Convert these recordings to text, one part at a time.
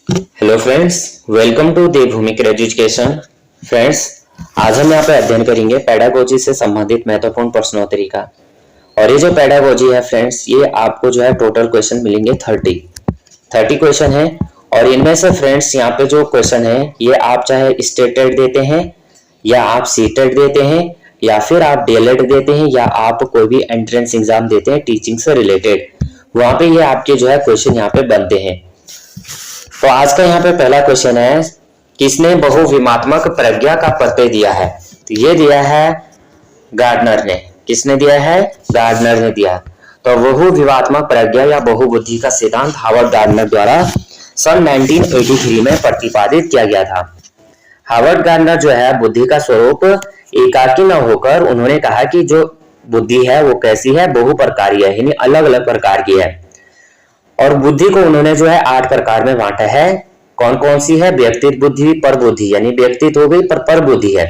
Hello friends, welcome to Devbhoomi Education. Friends, आज हम यहाँ पे अध्ययन करेंगे पेडागोजी से संबंधित महत्वपूर्ण प्रश्नोत्तरी का। और ये जो पेडागोजी है फ्रेंड्स, ये आपको जो है टोटल क्वेश्चन मिलेंगे 30 क्वेश्चन है। और इनमें से फ्रेंड्स यहाँ पे जो क्वेश्चन है ये आप चाहे स्टेट टेट देते हैं या आप सी टेट देते हैं या फिर आप डीएलएड देते हैं या आप कोई भी एंट्रेंस एग्जाम देते हैं टीचिंग से रिलेटेड, वहां पे ये आपके जो है क्वेश्चन यहाँ पे बनते हैं। तो आज का यहाँ पे पहला क्वेश्चन है, किसने बहुविमात्मक प्रज्ञा का प्रत्यय दिया है? तो ये दिया है गार्डनर ने। किसने दिया है? गार्डनर ने दिया। तो बहुविमात्मक प्रज्ञा या बहुबुद्धि का सिद्धांत हार्वर्ड गार्डनर द्वारा सन 1983 में प्रतिपादित किया गया था। हार्वर्ड गार्डनर जो है बुद्धि का स्वरूप एकाकी न होकर उन्होंने कहा कि जो बुद्धि है वो कैसी है, बहु प्रकारी है, यानी अलग अलग प्रकार की है। और बुद्धि को उन्होंने जो है 8 प्रकार में बांटा है। कौन कौन सी है? व्यक्तित्व बुद्धि, पर बुद्धि यानी व्यक्तित्व हो गई, पर बुद्धि है।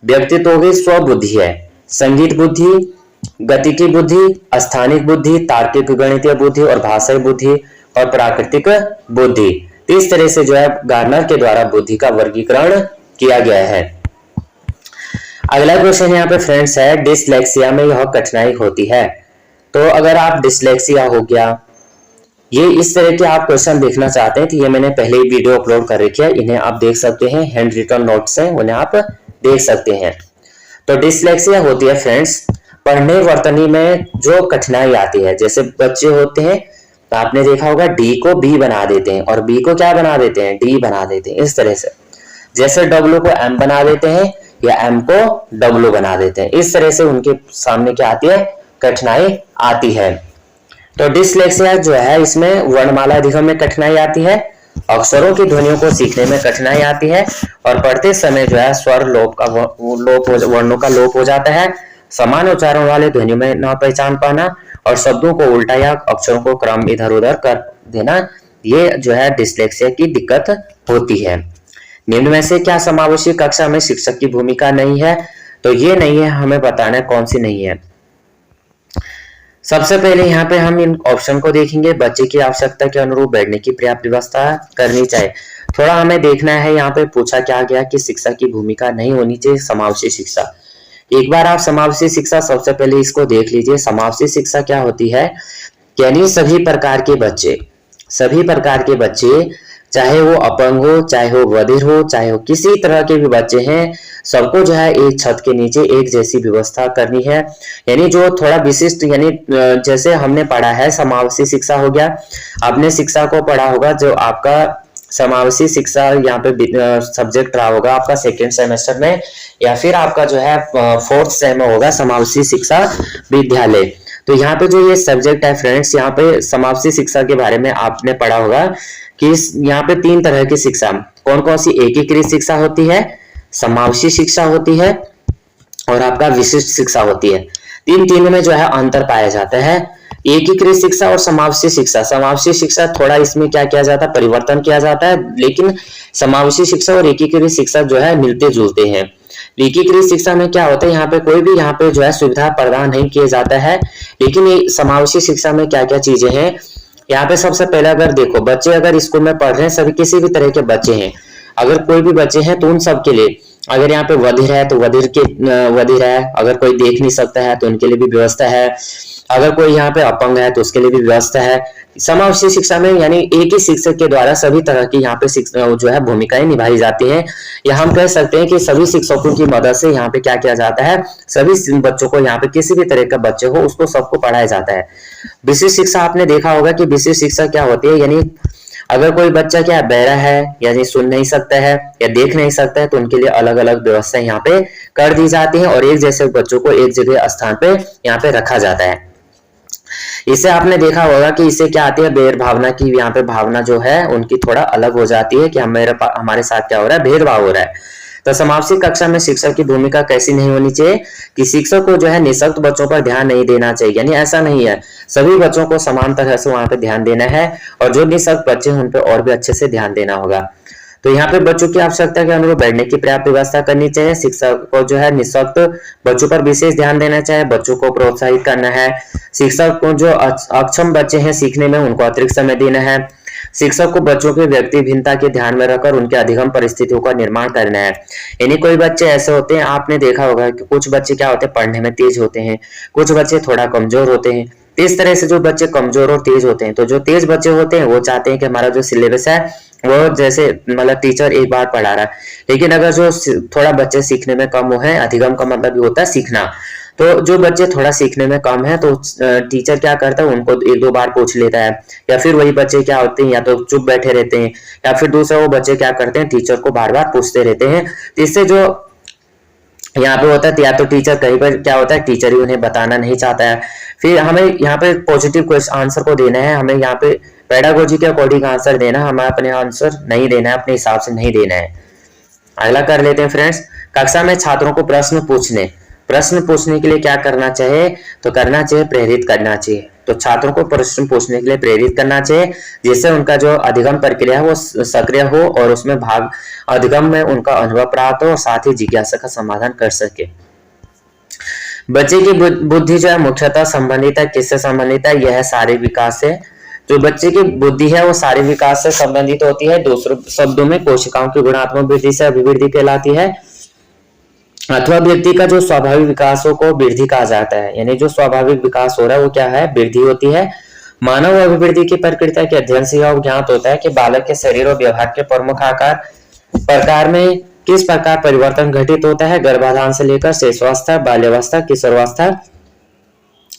व्यक्तित्व हो गई, स्व बुद्धि है। संगीत बुद्धि, गतिकी बुद्धि, स्थानिक बुद्धि, तार्किक गणितीय बुद्धि और भाषाई बुद्धि और प्राकृतिक बुद्धि। इस तरह से जो है गार्डनर के द्वारा बुद्धि का वर्गीकरण किया गया है। अगला क्वेश्चन यहाँ पे फ्रेंड्स है, डिसलेक्सिया में यह कठिनाई होती है। तो अगर आप डिसलेक्सिया हो गया, ये इस तरह के आप क्वेश्चन देखना चाहते हैं तो ये मैंने पहले ही वीडियो अपलोड कर रखी है, इन्हें आप देख सकते हैं। हैंड रिटन नोट्स हैं, उन्हें आप देख सकते हैं। तो डिसलेक्सिया होती है फ्रेंड्स पढ़ने वर्तनी में जो कठिनाई आती है। जैसे बच्चे होते हैं तो आपने देखा होगा डी को बी बना देते हैं और बी को क्या बना देते हैं? डी बना देते हैं। इस तरह से जैसे डब्ल्यू को एम बना देते हैं या एम को डब्ल्यू बना देते हैं। इस तरह से उनके सामने क्या आती है? कठिनाई आती है। तो डिसलेक्सिया जो है इसमें वर्णमाला अधिगम में कठिनाई आती है, अक्षरों की ध्वनियों को सीखने में कठिनाई आती है और पढ़ते समय जो है स्वर वर्णों का लोप हो जाता है, समान उच्चारण वाले ध्वनियों में न पहचान पाना और शब्दों को उल्टा या अक्षरों को क्रम इधर उधर कर देना, ये जो है डिसलेक्सिया की दिक्कत होती है। निम्न में से क्या समावेशी कक्षा में शिक्षक की भूमिका नहीं है? तो ये नहीं है, हमें बताना है कौन सी नहीं है। सबसे पहले यहाँ पे हम इन ऑप्शन को देखेंगे। बच्चे की आवश्यकता के अनुरूप बैठने की पर्याप्त व्यवस्था करनी चाहिए। थोड़ा हमें देखना है, यहाँ पे पूछा क्या गया कि शिक्षा की भूमिका नहीं होनी चाहिए, समावेशी शिक्षा। एक बार आप समावेशी शिक्षा सबसे पहले इसको देख लीजिए। समावेशी शिक्षा क्या होती है? यानी सभी प्रकार के बच्चे चाहे वो अपंग हो, चाहे वो बधिर हो, चाहे वो किसी तरह के भी बच्चे हैं, सबको जो है एक छत के नीचे एक जैसी व्यवस्था करनी है। यानी जो थोड़ा विशिष्ट, यानी जैसे हमने पढ़ा है समावेशी शिक्षा हो गया, आपने शिक्षा को पढ़ा होगा, जो आपका समावेशी शिक्षा यहाँ पे सब्जेक्ट रहा होगा आपका सेकेंड सेमेस्टर में या फिर आपका जो है 4th सेम में होगा समावेशी शिक्षा विद्यालय। तो यहाँ पे जो ये सब्जेक्ट है फ्रेंड्स, यहाँ पे समावेशी शिक्षा के बारे में आपने पढ़ा होगा कि यहाँ पे 3 तरह की शिक्षा, कौन कौन सी? एकीकृत शिक्षा होती है, समावेशी शिक्षा होती है और आपका विशिष्ट शिक्षा होती है। तीन में जो है अंतर पाया जाता है, एकीकृत शिक्षा और समावेशी शिक्षा। समावेशी शिक्षा थोड़ा इसमें क्या किया जाता है? परिवर्तन किया जाता है, लेकिन समावेशी शिक्षा और एकीकृत शिक्षा जो है मिलते जुलते हैं। एकीकृत शिक्षा में क्या होता है? यहाँ पे कोई भी यहाँ पे जो है सुविधा प्रदान नहीं किया जाता है, लेकिन ये समावेशी शिक्षा में क्या क्या चीजें हैं यहाँ पे सबसे पहले अगर देखो, बच्चे अगर स्कूल में पढ़ रहे हैं, सभी किसी भी तरह के बच्चे हैं, अगर कोई भी बच्चे हैं तो उन सब के लिए, अगर यहाँ पे बधिर है तो बधिर है, अगर कोई देख नहीं सकता है तो उनके लिए भी व्यवस्था है, अगर कोई यहाँ पे अपंग है तो उसके लिए भी व्यवस्था है। समावेशी शिक्षा में यानी एक ही शिक्षक के द्वारा सभी तरह की यहाँ पे जो है भूमिकाएं निभाई जाती हैं, या हम कह सकते हैं कि सभी शिक्षकों की मदद से यहाँ पे क्या किया जाता है? सभी बच्चों को, यहाँ पे किसी भी तरह का बच्चे हो उसको सबको पढ़ाया जाता है। विशिष्ट शिक्षा आपने देखा होगा कि विशिष्ट शिक्षा क्या होती है, यानी अगर कोई बच्चा क्या बहरा है, यानी सुन नहीं सकता है या देख नहीं सकता है, तो उनके लिए अलग अलग व्यवस्था यहाँ पे कर दी जाती है और एक जैसे बच्चों को एक जगह स्थान पे यहाँ पे रखा जाता है। इसे आपने देखा होगा कि इससे क्या आती है? भेद भावना की, यहाँ पे भावना जो है उनकी थोड़ा अलग हो जाती है कि हमारे साथ क्या हो रहा है? भेदभाव हो रहा है। तो समावेशी कक्षा में शिक्षक की भूमिका कैसी नहीं होनी चाहिए कि शिक्षक को जो है निःशक्त बच्चों पर ध्यान नहीं देना चाहिए, यानी ऐसा नहीं है, सभी बच्चों को समान तरह से वहां पे ध्यान देना है और जो निःशक्त बच्चे हैं उन पे और भी अच्छे से ध्यान देना होगा। तो यहाँ पे बच्चों की आवश्यकता के अनुरूप बैठने की पर्याप्त व्यवस्था करनी चाहिए। शिक्षक को जो है निःशक्त बच्चों पर विशेष ध्यान देना चाहिए, बच्चों को प्रोत्साहित करना है। शिक्षक को जो अक्षम बच्चे हैं सीखने में, उनको अतिरिक्त समय देना है। शिक्षक को बच्चों के व्यक्ति भिन्नता के ध्यान में रखकर उनके अधिगम परिस्थितियों का निर्माण करना है। यानी कोई बच्चे ऐसे होते हैं, आपने देखा होगा कि कुछ बच्चे क्या होते हैं, पढ़ने में तेज होते हैं, कुछ बच्चे थोड़ा कमजोर होते हैं। इस तरह से जो बच्चे कमजोर और तेज होते हैं, तो जो तेज बच्चे होते हैं वो चाहते हैं कि हमारा जो सिलेबस है वो जैसे मतलब टीचर एक बार पढ़ा रहा है, लेकिन अगर जो थोड़ा बच्चे सीखने में कम हो है, अधिगम का मतलब भी होता है सीखना, तो जो बच्चे थोड़ा सीखने में कम है तो टीचर क्या करता है, उनको एक दो बार पूछ लेता है, या फिर वही बच्चे क्या होते हैं या तो चुप बैठे रहते हैं, या फिर दूसरा वो बच्चे क्या करते हैं, टीचर को बार बार पूछते रहते हैं। इससे जो यहाँ पे होता है, या तो टीचर कहीं पर क्या होता है, टीचर ही उन्हें बताना नहीं चाहता है। फिर हमें यहाँ पे पॉजिटिव क्वेश्चन आंसर को देना है, हमें यहाँ पे पेडागोजी के अकॉर्डिंग आंसर देना, हमें अपने आंसर नहीं देना है, अपने हिसाब से नहीं देना है। अगला कर लेते हैं फ्रेंड्स, कक्षा में छात्रों को प्रश्न पूछने के लिए क्या करना चाहिए, तो करना चाहिए प्रेरित करना चाहिए। तो छात्रों को प्रश्न पूछने के लिए प्रेरित करना चाहिए, जिससे उनका जो अधिगम प्रक्रिया है वो सक्रिय हो और उसमें भाग अधिगम में उनका अनुभव प्राप्त हो और साथ ही जिज्ञासा का समाधान कर सके। बच्चे की बुद्धि जो है मुख्यतः संबंधित है, किससे संबंधित है, यह शारीरिक विकास से। जो बच्चे की बुद्धि है वो शारीरिक विकास से संबंधित होती है। दूसरे शब्दों में कोशिकाओं की गुणात्मक वृद्धि से अभिवृद्धि कहलाती है, अथवा व्यक्ति का जो स्वाभाविक विकासों को वृद्धि कहा जाता है। यानी जो स्वाभाविक विकास हो रहा है वो क्या है, वृद्धि होती है। मानव अभिवृद्धि की प्रक्रिया के अध्ययन से यह ज्ञात होता है कि बालक के शरीर और व्यवहार के प्रमुख आकार प्रकार में किस प्रकार परिवर्तन घटित होता है। गर्भाधान से लेकर शिशुअवस्था, बाल्यावस्था, किशोरावस्था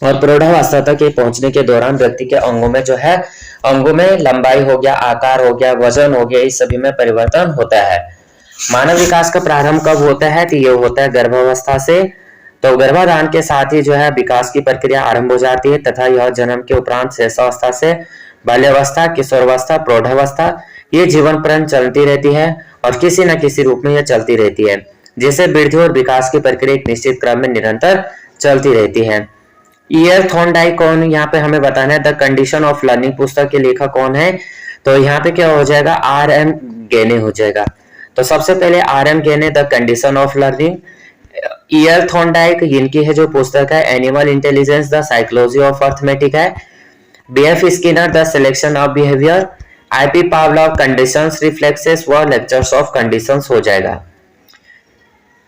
और प्रौढ़ावस्था तक के पहुंचने के दौरान व्यक्ति के अंगों में जो है, अंगों में लंबाई हो गया, आकार हो गया, वजन हो गया, इस सभी में परिवर्तन होता है। मानव विकास का प्रारंभ कब होता है, तो ये होता है गर्भावस्था से। तो गर्भाधान के साथ ही जो है विकास की प्रक्रिया आरंभ हो जाती है तथा यह जन्म के उपरांत शिशुअवस्था से बाल्यावस्था, किशोरावस्था, प्रौढ़ावस्था ये जीवन पर्यंत चलती रहती है और किसी न किसी रूप में यह चलती रहती है, जिससे वृद्धि और विकास की प्रक्रिया एक निश्चित क्रम में निरंतर चलती रहती है। ईयर थॉर्नडाइक कौन यहाँ पे हमें बताना है, द कंडीशन ऑफ लर्निंग पुस्तक के लेखक कौन है, तो यहाँ पे क्या हो जाएगा, R.M. गेने हो जाएगा। तो सबसे पहले R.M. गेने the condition of learning. Year Thorndike इनकी है जो पुस्तक है animal intelligence the psychology of arithmetic है। B.F. Skinner the selection of behaviour. I.P. Pavlov conditions, reflexes व लेक्चर्स ऑफ कंडीशंस हो जाएगा।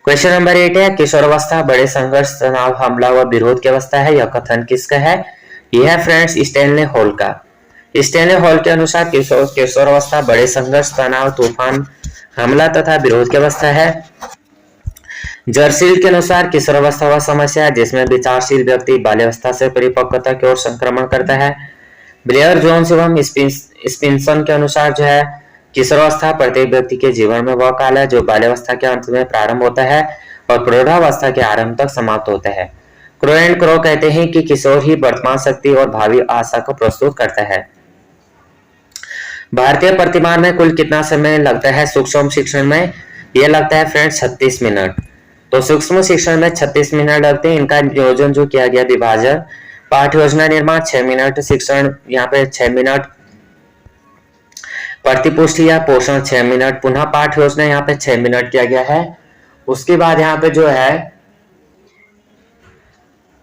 क्वेश्चन नंबर 8 है, किशोरावस्था बड़े संघर्ष, तनाव, हमला व विरोध की अवस्था है, यह कथन किसका है, यह है फ्रेंड्स स्टैनले हॉल का। स्टैनले हॉल के अनुसार किशोरावस्था बड़े संघर्ष, तनाव, तूफान, हमला तथा विरोध की अवस्था है। जर्सील के अनुसार किशोरावस्था वह समस्या है जिसमें विचारशील व्यक्ति बाल्यावस्था से परिपक्वता की ओर संक्रमण करता है। ब्लेयर जोन्स एवं स्पिंसन के अनुसार जो है किशोरावस्था प्रत्येक व्यक्ति के जीवन में वह काल है जो बाल्यावस्था के अंत में प्रारंभ होता है और प्रौढ़ावस्था के आरंभ तक समाप्त होता है। क्रो एंड क्रो कहते हैं कि किशोर ही वर्तमान शक्ति और भावी आशा को प्रस्तुत करता है। भारतीय प्रतिमान में कुल कितना समय लगता है सूक्ष्म शिक्षण में, यह लगता है फ्रेंड्स 36 मिनट। तो सूक्ष्म शिक्षण में 36 मिनट लगते हैं। इनका नियोजन जो किया गया विभाजन, पाठ योजना निर्माण 6 मिनट, शिक्षण यहाँ पे 6 मिनट, प्रतिपुष्टि या पोषण 6 मिनट, पुनः पाठ योजना यहाँ पे 6 मिनट किया गया है। उसके बाद यहाँ पे जो है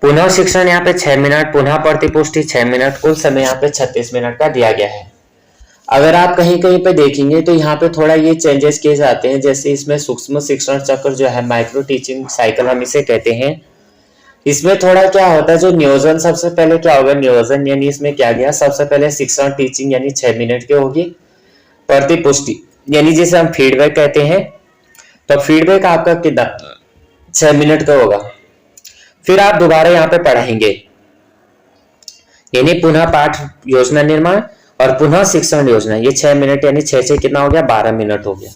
पुनः शिक्षण यहाँ पे 6 मिनट, पुनः प्रतिपुष्टि 6 मिनट, कुल समय यहाँ पे 36 मिनट का दिया गया है। अगर आप कहीं कहीं पे देखेंगे तो यहाँ पे थोड़ा ये चेंजेस किए जाते हैं, जैसे इसमें सूक्ष्म शिक्षण चक्र जो है माइक्रो टीचिंग साइकिल हम इसे कहते हैं। इसमें थोड़ा क्या होता है, जो नियोजन सबसे पहले क्या होगा, नियोजन यानी इसमें क्या गया, सबसे पहले शिक्षण टीचिंग यानी 6 मिनट की होगी। प्रतिपुष्टि यानी जिसे हम फीडबैक कहते हैं, तो फीडबैक आपका कितना 6 मिनट का होगा। फिर आप दोबारा यहाँ पे पढ़ाएंगे, यानी पुनः पाठ योजना निर्माण और पुनः शिक्षण योजना, ये 6 मिनट यानी 6 कितना हो गया, 12 मिनट हो गया।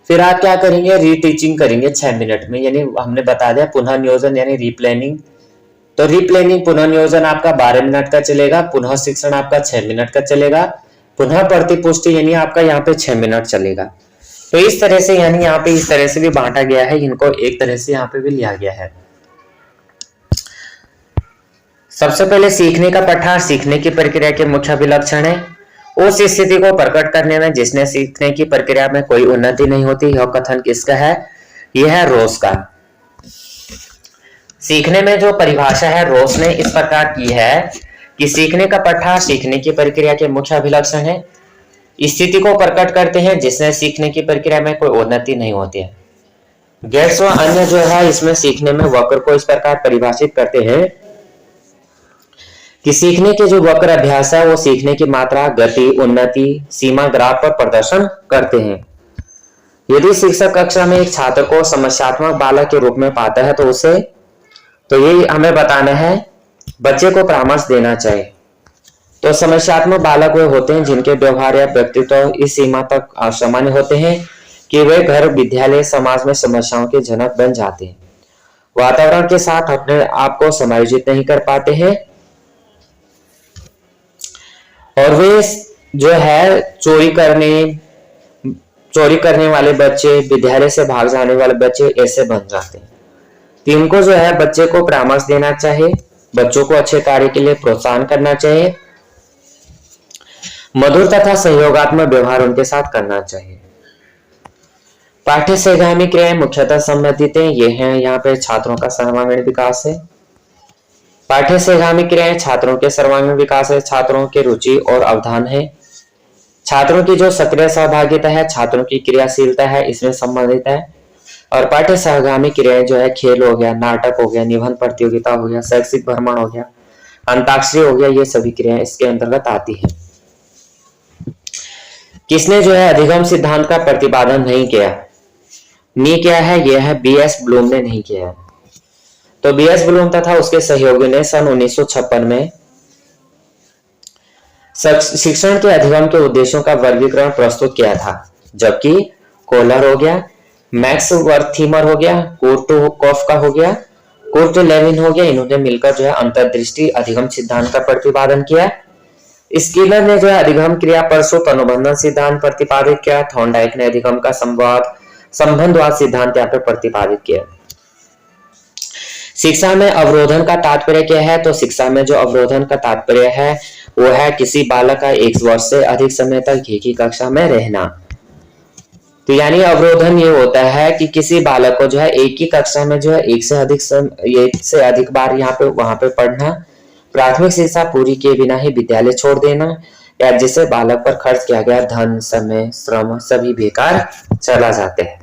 फिर आप क्या करेंगे, रीटीचिंग करेंगे 6 मिनट में, यानी हमने बता दिया पुनः नियोजन यानी रीप्लानिंग। तो रीप्लानिंग पुनः नियोजन आपका 12 मिनट का चलेगा, पुनः शिक्षण आपका 6 मिनट का चलेगा, पुनः प्रतिपुष्टि यानी आपका यहाँ पे 6 मिनट चलेगा। तो इस तरह से यानी यहाँ पे इस तरह से भी बांटा गया है, इनको एक तरह से यहाँ पे भी लिया गया है। सबसे पहले सीखने का पठार सीखने की प्रक्रिया के मुख्य अभिलक्षण है उस स्थिति को प्रकट करने में जिसने सीखने की प्रक्रिया में कोई उन्नति नहीं होती। यह कथन किसका है, यह है रोस का। सीखने में जो परिभाषा है रोस ने इस प्रकार की है कि सीखने का पठार सीखने की प्रक्रिया के मुख्य अभिलक्षण है स्थिति को प्रकट करते हैं जिससे सीखने की प्रक्रिया में कोई उन्नति नहीं होती है। गेट्स व अन्य जो है इसमें सीखने में वक्र को इस प्रकार परिभाषित करते हैं कि सीखने के जो वक्र अभ्यास है वो सीखने की मात्रा, गति, उन्नति सीमा ग्राफ पर प्रदर्शन करते हैं। यदि शिक्षक कक्षा में एक छात्र को समस्यात्मक बालक के रूप में पाता है तो ये हमें बताना है, बच्चे को परामर्श देना चाहिए। तो समस्यात्मक बालक वे होते हैं जिनके व्यवहार या व्यक्तित्व इस सीमा तक असामान्य होते हैं कि वे घर, विद्यालय, समाज में समस्याओं के जनक बन जाते हैं, वातावरण के साथ अपने आप को समायोजित नहीं कर पाते हैं और वे जो है चोरी करने वाले बच्चे, विद्यालय से भाग जाने वाले बच्चे ऐसे बन जाते हैं। तो इनको जो है बच्चे को परामर्श देना चाहिए, बच्चों को अच्छे कार्य के लिए प्रोत्साहन करना चाहिए, मधुर तथा सहयोगात्मक व्यवहार उनके साथ करना चाहिए। पाठ्य सहगामी क्रियाएं मुख्यतः संबंधित हैं, ये हैं यहाँ पे छात्रों का सर्वांगीण विकास है। पाठ्य सहगामी क्रियाएं छात्रों के सर्वांगीण विकास है, छात्रों के रुचि और अवधान है, छात्रों की जो सक्रिय सहभागिता है, छात्रों की क्रियाशीलता है, इसमें संबंधित है। और पाठ्य सहगामी क्रियाएं जो है खेल हो गया, नाटक हो गया, निबंध प्रतियोगिता हो गया, शैक्षिक भ्रमण हो गया, अंताक्षरी हो गया, ये सभी क्रियाएं इसके अंतर्गत आती है। किसने जो है अधिगम सिद्धांत का प्रतिपादन नहीं किया है, यह है बीएस ब्लूम ने नहीं किया है। तो बीएस ब्लूम तथा उसके सहयोगी ने सन 1956 में शिक्षण के अधिगम के उद्देश्यों का वर्गीकरण प्रस्तुत किया था, जबकि कोलर हो गया, मैक्स वर्थीमर हो गया, कोर्टोकॉफ का हो गया, कोर्ट लेविन हो गया, इन्होंने मिलकर जो है अंतर्दृष्टि अधिगम सिद्धांत का प्रतिपादन किया। स्किनर ने जो है अधिगम क्रिया प्रसूत अनुबंधन सिद्धांत प्रतिपादित किया। थॉर्नडाइक ने अधिगम का संबंधवाद सिद्धांत यहाँ पे प्रतिपादित किया। शिक्षा में अवरोधन का तात्पर्य क्या है? तो शिक्षा में जो अवरोधन का तात्पर्य है वो है किसी बालक का 1 वर्ष से अधिक समय तक एक ही कक्षा में रहना। तो यानी अवरोधन ये होता है कि किसी बालक को जो है एक ही कक्षा में जो है एक से अधिक बार यहाँ पे वहां पे पढ़ना, प्राथमिक शिक्षा पूरी किए बिना ही विद्यालय छोड़ देना, या जिससे बालक पर खर्च किया गया धन, समय, श्रम सभी बेकार चला जाते हैं।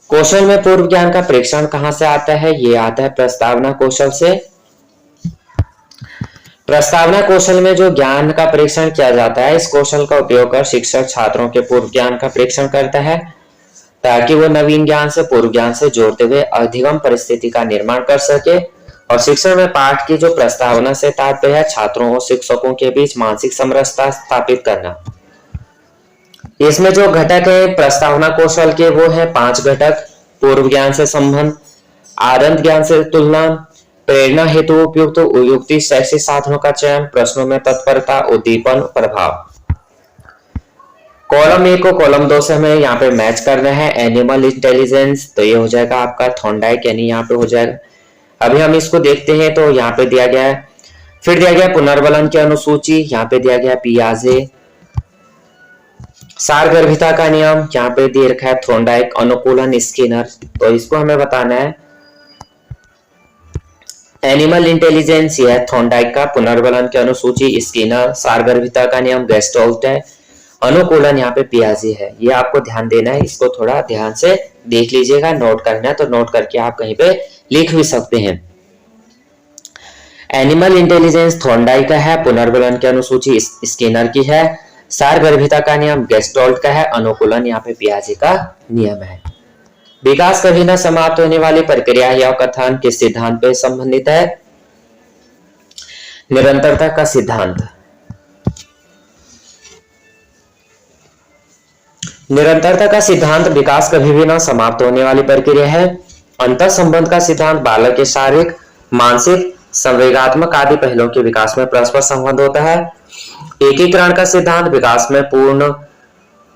कौशल में पूर्व ज्ञान का प्रेक्षण कहां से आता है? ये आता है प्रस्तावना कौशल से। प्रस्तावना कौशल में जो ज्ञान का प्रेक्षण किया जाता है, इस कौशल का उपयोग कर शिक्षक छात्रों के पूर्व ज्ञान का प्रेक्षण करता है ताकि वो नवीन ज्ञान से पूर्व ज्ञान से जोड़ते हुए अधिगम परिस्थिति का निर्माण कर सके। और शिक्षण में पाठ की जो प्रस्तावना से तात्पर्य है छात्रों और शिक्षकों के बीच मानसिक समरसता स्थापित करना। इसमें जो घटक है प्रस्तावना कौशल के वो है 5 घटक: पूर्व ज्ञान से संबंध, आरंभ ज्ञान से तुलना, प्रेरणा हेतु उपयुक्त युक्ति शैक्षिक साधनों का चयन, प्रश्नों में तत्परता, उद्दीपन, प्रभाव। कॉलम 1 को कॉलम 2 से हमें यहाँ पे मैच करना है। एनिमल इंटेलिजेंस, तो ये हो जाएगा आपका थॉर्नडाइक, यानी यहाँ पे हो जाएगा। अभी हम इसको देखते हैं तो यहाँ पे दिया गया है, फिर दिया गया पुनर्बलन की अनुसूची, यहाँ पे दिया गया पियाजे, सारगर्भिता का नियम, यहाँ पे दे रखा है थॉर्नडाइक, अनुकूलन, स्किनर। तो इसको हमें बताना है। एनिमल इंटेलिजेंस यह थॉर्नडाइक का, पुनर्बलन की अनुसूची स्किनर, सारगर्भिता का नियम गेस्टोल्ट है, अनुकूलन यहाँ पे पियाजे है। ये आपको ध्यान देना है, इसको थोड़ा ध्यान से देख लीजिएगा। नोट करना है तो नोट करके आप कहीं पे लिख भी सकते हैं। एनिमल इंटेलिजेंस थॉर्नडाइक का है, पुनर्बलन की अनुसूची स्किनर की है, सारगर्भिता का नियम गेस्टोल्ट का है, अनुकूलन यहाँ पे पियाजे का नियम है। विकास कभी न समाप्त होने वाली प्रक्रिया या कथन किस सिद्धांत पे संबंधित है? निरंतरता का सिद्धांत। निरंतरता का सिद्धांत विकास कभी भी न समाप्त होने वाली प्रक्रिया है। अंतर संबंध का सिद्धांत बालक के शारीरिक, मानसिक, संवेगात्मक आदि पहलुओं के विकास में परस्पर संबंध होता है। एकीकरण का सिद्धांत विकास में पूर्ण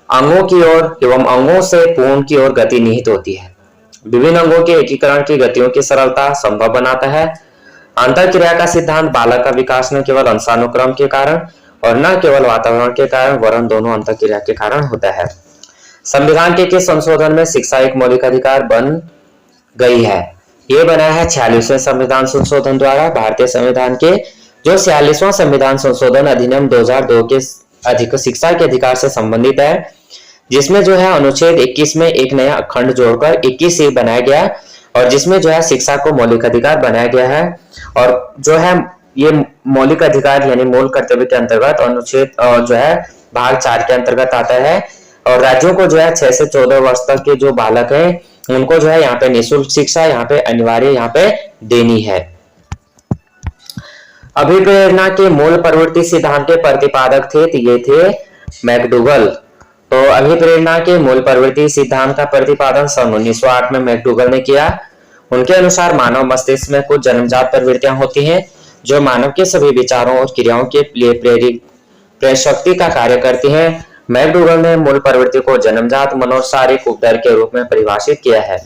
अंगों की ओर एवं अंगों से पूर्ण की ओर गति निहित होती है। विभिन्न अंगों के एकीकरण की गतियों की सरलता संभव बनाता है। अंतर क्रिया का सिद्धांत बालक का विकास न केवल अंशानुक्रम के कारण और न केवल वातावरण के कारण वरन दोनों अंतर क्रिया के कारण होता है। संविधान के संशोधन में शिक्षा एक मौलिक अधिकार बन गई है। ये बना है 46वें संविधान संशोधन द्वारा। भारतीय संविधान के जो 46वां संविधान संशोधन अधिनियम 2002 के अधिक शिक्षा के अधिकार से संबंधित है, जिसमें जो है अनुच्छेद 21 में एक नया खंड जोड़कर 21 बनाया गया और जिसमें जो है शिक्षा को मौलिक अधिकार बनाया गया है। और जो है ये मौलिक अधिकार यानी मूल कर्तव्य के अंतर्गत अनुच्छेद जो है भाग 4 के अंतर्गत आता है। और राज्यों को जो है 6 से 14 वर्ष तक के जो बालक हैं उनको जो है यहाँ पे निःशुल्क शिक्षा यहाँ पे अनिवार्य यहाँ पे देनी है। अभिप्रेरणा के मूल प्रवृत्ति सिद्धांत के प्रतिपादक थे तो ये थे मैकडूगल। तो अभिप्रेरणा के मूल प्रवृत्ति सिद्धांत का प्रतिपादन सन 1908 में मैकडूगल ने किया। उनके अनुसार मानव मस्तिष्क में कुछ जन्मजात प्रवृत्तियां होती हैं जो मानव के सभी विचारों और क्रियाओं के लिए प्रेरक शक्ति का कार्य करती हैं। मैकडूगल ने मूल प्रवृत्ति को जन्मजात मनोशारीरिक उपदर के रूप में परिभाषित किया है।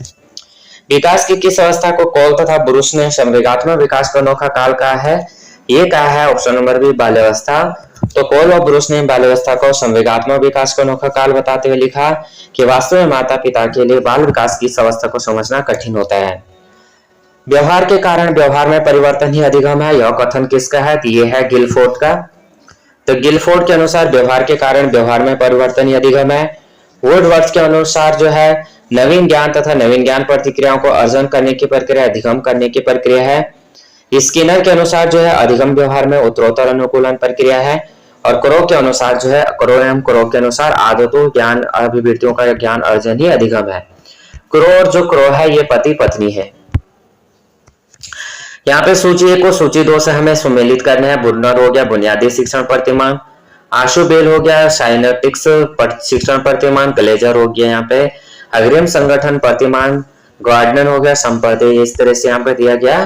विकास की किस अवस्था को कॉल तथा ब्रूस ने संवेगात्मक विकास का अनोखा काल कहा है? ये कहा है ऑप्शन नंबर बी बाल्यावस्था। तो कॉल और ब्रूस ने बाल्यावस्था को संवेगात्मक विकास का अनोखा काल बताते हुए लिखा कि वास्तव में माता पिता के लिए बाल विकास की इस अवस्था को समझना कठिन होता है। व्यवहार के कारण व्यवहार में परिवर्तन ही अधिगम है, यह कथन किसका है? तो ये है गिलफोर्ड का। तो गिलफोर्ड के अनुसार व्यवहार के कारण व्यवहार में परिवर्तन ही अधिगम है। वुडवर्थ के अनुसार जो है नवीन ज्ञान तथा नवीन ज्ञान प्रतिक्रियाओं को अर्जन करने की प्रक्रिया अधिगम करने की प्रक्रिया है। स्किनर के अनुसार जो है अधिगम व्यवहार में उत्तरोत्तर अनुकूलन प्रक्रिया है। और क्रो के अनुसार जो है क्रो के अनुसार आदतों ज्ञान अभिवृत्तियों का ज्ञान अर्जन ही अधिगम है। क्रो और जो क्रो है ये पति पत्नी है। यहाँ पे सूची 1 को सूची 2 से हमें सुमेलित करना है। बुर्नर हो गया बुनियादी शिक्षण प्रतिमान, आशुबेल हो गया साइनेटिक्स शिक्षण प्रतिमान, ग्लेजर हो गया यहाँ पे अग्रिम संगठन प्रतिमान, गार्डनर हो गया संपर्दीय, इस तरह से यहाँ पे दिया गया।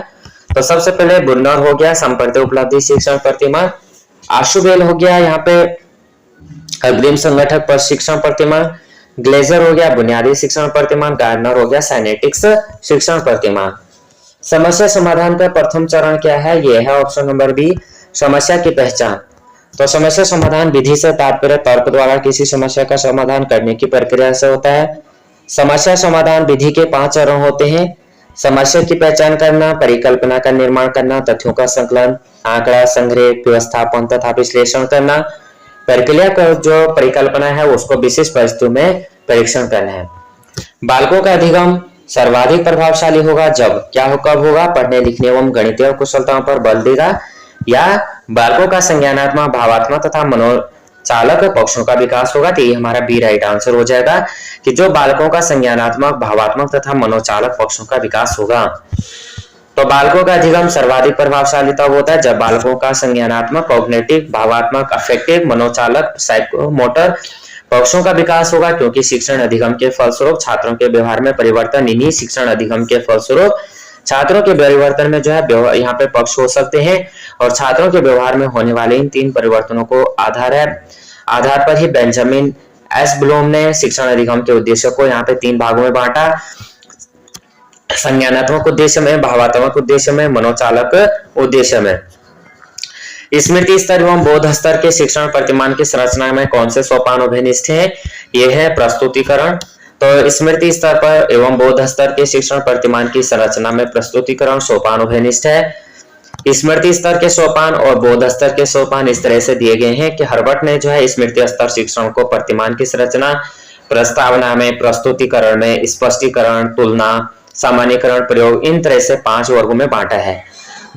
तो सबसे पहले बुर्नर हो गया संपर्दीय उपलब्धि शिक्षण प्रतिमान, आशुबेल हो गया यहाँ पे अग्रिम संगठक शिक्षण प्रतिमान, ग्लेजर हो गया बुनियादी शिक्षण प्रतिमान, गार्डनर हो गया साइनेटिक्स शिक्षण प्रतिमान। समस्या समाधान का प्रथम चरण क्या है? यह है ऑप्शन नंबर बी समस्या की पहचान। तो समस्या समाधान विधि से तात्पर्य तर्क द्वारा किसी समस्या का समाधान करने की प्रक्रिया से होता है। समस्या समाधान विधि के 5 चरण होते हैं। समस्या की पहचान करना, परिकल्पना का निर्माण करना, तथ्यों का संकलन, आंकड़ा संग्रह, व्यवस्थापन तथा विश्लेषण करना। प्रक्रिया का जो परिकल्पना है उसको विशिष्ट परिस्थितियों में परीक्षण करना है। बालकों का अधिगम सर्वाधिक प्रभावशाली होगा जब कब होगा? पढ़ने लिखने एवं गणितीय कुशलताओं पर बल देगा, या बालकों का संज्ञानात्मक भावात्मक तथा मनोचालक पक्षों का विकास होगा। तो ये हमारा बी राइट आंसर हो जाएगा कि जो बालकों का संज्ञानात्मक भावात्मक तथा मनोचालक पक्षों का विकास होगा। तो बालकों का अधिगम सर्वाधिक प्रभावशाली तब होता है जब बालकों का संज्ञानात्मक, कॉग्निटिव, भावात्मक, अफेक्टिव, मनोचालक, साइकोमोटर पक्षों का विकास होगा, क्योंकि शिक्षण अधिगम के फलस्वरूप छात्रों के व्यवहार में परिवर्तन, इन्हीं शिक्षण अधिगम के फलस्वरूप छात्रों के परिवर्तन में जो है यहाँ पे पक्ष हो सकते हैं। और छात्रों के व्यवहार में होने वाले इन 3 परिवर्तनों को आधार पर ही बेंजामिन एस ब्लूम ने शिक्षण अधिगम के उद्देश्य को यहाँ पे 3 भागों में बांटा। संज्ञानात्मक उद्देश्य में, भावात्मक उद्देश्य में, मनोचालक उद्देश्य में। स्मृति स्तर एवं बोध स्तर के शिक्षण प्रतिमान की संरचना में कौन से सोपान अभिनिष्ठ हैं? ये है प्रस्तुतिकरण। तो स्मृति स्तर पर एवं बोध स्तर के शिक्षण प्रतिमान की संरचना में प्रस्तुतिकरण सोपान अभिनिष्ठ है। स्मृति स्तर के सोपान और बोध स्तर के सोपान इस तरह से दिए गए हैं कि हर्बर्ट ने जो है स्मृति स्तर शिक्षण को प्रतिमान की संरचना, प्रस्तावना में, प्रस्तुतिकरण में, स्पष्टीकरण, तुलना, सामान्यकरण, प्रयोग, इन तरह से 5 वर्गों में बांटा है।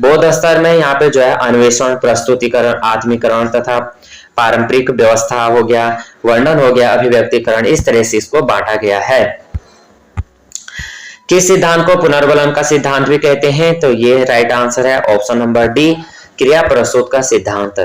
बोध स्तर में यहाँ पे जो है अन्वेषण, प्रस्तुतिकरण, आत्मीकरण तथा पारंपरिक व्यवस्था हो गया, वर्णन हो गया, अभिव्यक्तिकरण, इस तरह से इसको बांटा गया है। किस सिद्धांत को पुनर्बलन का सिद्धांत भी कहते हैं? तो ये राइट आंसर है ऑप्शन नंबर डी क्रिया प्रसूत का सिद्धांत।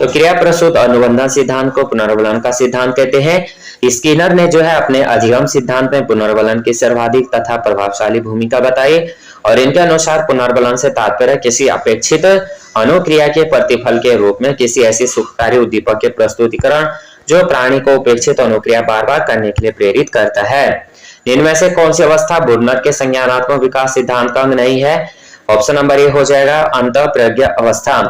तो क्रिया प्रसूत अनुबंधन सिद्धांत को पुनर्बलन का सिद्धांत कहते हैं। स्किनर ने जो है अपने अधिगम सिद्धांत में पुनर्बलन की सर्वाधिक तथा प्रभावशाली भूमिका बताई और इनके अनुसार पुनर्बलन से तात्पर्य किसी अपेक्षित अनुक्रिया के प्रतिफल के रूप में किसी ऐसी सुखकारी उद्दीपक के प्रस्तुतिकरण जो प्राणी को उपेक्षित अनुक्रिया बार बार करने के लिए प्रेरित करता है। इनमें से कौन सी अवस्था बुर्नर के संज्ञानात्मक विकास सिद्धांत का अंग नहीं है? ऑप्शन नंबर ए हो जाएगा अंतःप्रज्ञा अवस्था।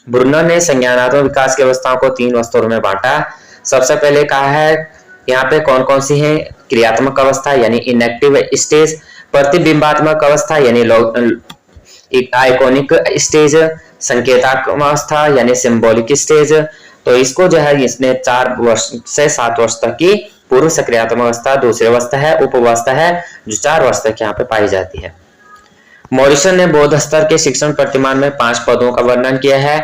बुर्नर ने संज्ञानात्मक विकास की अवस्थाओं को 3 स्तरों में बांटा। सबसे पहले कहा है यहाँ पे कौन कौन सी है? क्रियात्मक अवस्था यानी इनएक्टिव स्टेज, प्रतिबिंबात्मक अवस्था यानी आइकोनिक स्टेज, संकेतात्मक यानी सिंबॉलिक स्टेज, तो इसको जो है इसने 4 वर्ष से 7 वर्ष तक की पूर्व सक्रियात्मक अवस्था, दूसरी अवस्था है उपावस्था है जो 4 वर्ष तक यहाँ पे पाई जाती है। मॉरिसन ने बौद्ध स्तर के शिक्षण प्रतिमान में 5 पदों का वर्णन किया है।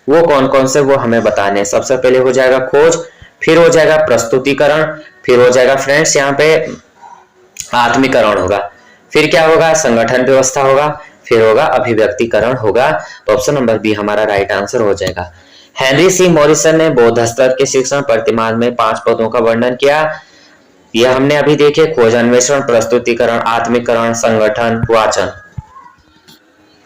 वो कौन कौन से वो हमें बताने हैं। सबसे पहले हो जाएगा खोज, फिर हो जाएगा प्रस्तुतिकरण, फिर हो जाएगा फ्रेंड्स यहाँ पे आत्मीकरण होगा, फिर क्या होगा संगठन व्यवस्था होगा, फिर होगा अभिव्यक्तिकरण होगा। तो ऑप्शन नंबर बी हमारा राइट आंसर हो जाएगा। हेनरी सी मॉरिसन ने बौद्ध स्तर के शिक्षण प्रतिमान में 5 पदों का वर्णन किया। यह हमने अभी देखे खोज, अन्वेषण, प्रस्तुतिकरण, आत्मीकरण, संगठन, वाचन।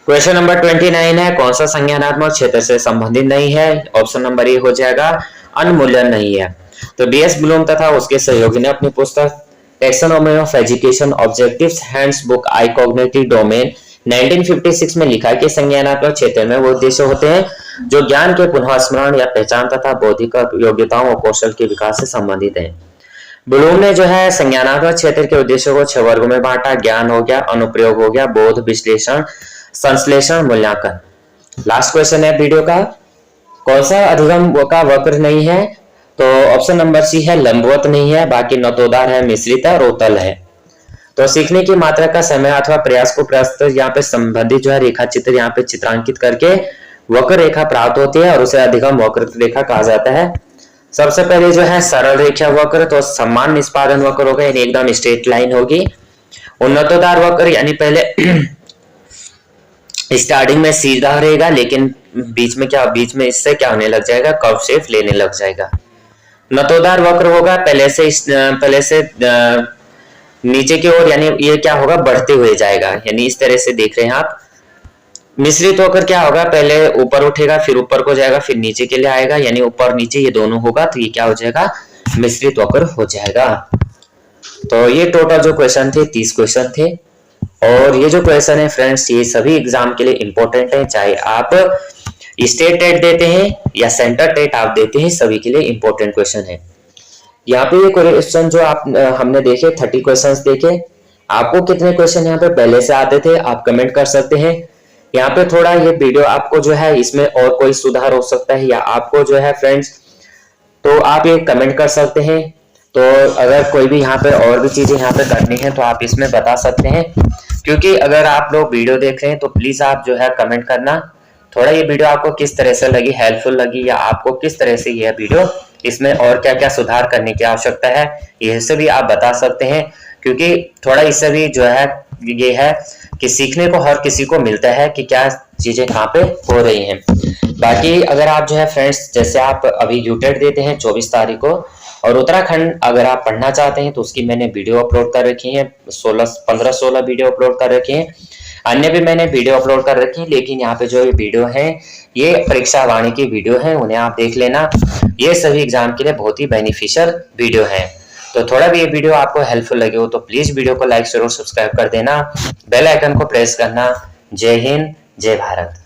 क्वेश्चन नंबर 29 है कौन सा संज्ञानात्मक क्षेत्र से संबंधित नहीं है। ऑप्शन नंबर ए हो जाएगा अनमूल्यन नहीं है। तो बीएस ब्लूम तथा उसके सहयोगी ने अपनी पुस्तक taxonomy of education objectives handbook I cognitive domain 1956 में लिखा कि संज्ञानात्मक क्षेत्र में वो उद्देश्य होते हैं जो ज्ञान के पुनः स्मरण या पहचान तथा बौद्धिक योग्यताओं और कौशल के विकास से संबंधित है। ब्लूम ने जो है संज्ञानात्मक क्षेत्र के उद्देश्यों को 6 वर्गों में बांटा। ज्ञान हो गया, अनुप्रयोग हो गया, बोध, विश्लेषण, संश्लेषण, मूल्यांकन। लास्ट क्वेश्चन है वीडियो का, कौन सा अधिगम का वक्र नहीं है। तो ऑप्शन नंबर सी है लंबवत नहीं है, बाकी नतोदार है, मिश्रित है और उत्तल है। तो सीखने की मात्रा का समय अथवा प्रयास को प्रस्तुत यहाँ पे संबंधित जो है रेखा चित्र यहाँ पे चित्रांकित करके वक्र रेखा प्राप्त होती है और उसे अधिगम वक्र रेखा कहा जाता है। सबसे पहले जो है सरल रेखा वक्र, तो समान निष्पादन वक्र होगा यानी एकदम स्ट्रेट लाइन होगी। उन्नतोदार वक्र यानी पहले स्टार्टिंग में सीधा रहेगा लेकिन बीच में इससे क्या होने लग जाएगा, कर्व शेप लेने लग जाएगा। नतोदार वक्र होगा पहले से नीचे की ओर, यानी ये क्या होगा बढ़ते हुए जाएगा, यानी इस तरह से देख रहे हैं आप। मिश्रित वक्र क्या होगा, पहले ऊपर उठेगा फिर ऊपर को जाएगा फिर नीचे के लिए आएगा, यानी ऊपर नीचे ये दोनों होगा, तो ये क्या हो जाएगा मिश्रित वक्र हो जाएगा। तो ये टोटल जो क्वेश्चन थे 30 क्वेश्चन थे और ये जो क्वेश्चन है फ्रेंड्स ये सभी एग्जाम के लिए इंपॉर्टेंट है, चाहे आप स्टेट टेट देते हैं या सेंटर टेट आप देते हैं, सभी के लिए इंपॉर्टेंट क्वेश्चन है। यहाँ पे ये क्वेश्चन जो आप हमने देखे 30 क्वेश्चंस देखे, आपको कितने क्वेश्चन यहाँ पे पहले से आते थे आप कमेंट कर सकते हैं। यहाँ पे थोड़ा ये वीडियो आपको जो है इसमें और कोई सुधार हो सकता है या आपको जो है फ्रेंड्स, तो आप ये कमेंट कर सकते हैं। तो अगर कोई भी यहाँ पे और भी चीजें यहाँ पे करनी है तो आप इसमें बता सकते हैं, क्योंकि अगर आप लोग वीडियो देख रहे हैं तो प्लीज आप जो है कमेंट करना थोड़ा ये वीडियो आपको किस तरह से लगी, हेल्पफुल लगी या आपको किस तरह से यह वीडियो इसमें और क्या क्या सुधार करने की आवश्यकता है, ये से भी आप बता सकते हैं। क्योंकि थोड़ा इससे भी जो है ये है कि सीखने को हर किसी को मिलता है कि क्या चीजें कहाँ पे हो रही हैं। बाकी अगर आप जो है फ्रेंड्स जैसे आप अभी यूटेट देते हैं 24 तारीख को और उत्तराखंड अगर आप पढ़ना चाहते हैं तो उसकी मैंने वीडियो अपलोड कर रखी है, 15-16 वीडियो अपलोड कर रखी है। अन्य भी मैंने वीडियो अपलोड कर रखी है, लेकिन यहाँ पे जो वीडियो है ये परीक्षा वाणी की वीडियो है, उन्हें आप देख लेना। ये सभी एग्जाम के लिए बहुत ही बेनिफिशियल वीडियो है। तो थोड़ा भी ये वीडियो आपको हेल्पफुल लगे हो तो प्लीज वीडियो को लाइक शेयर और सब्सक्राइब कर देना, बेल आइकन को प्रेस करना। जय हिंद, जय भारत।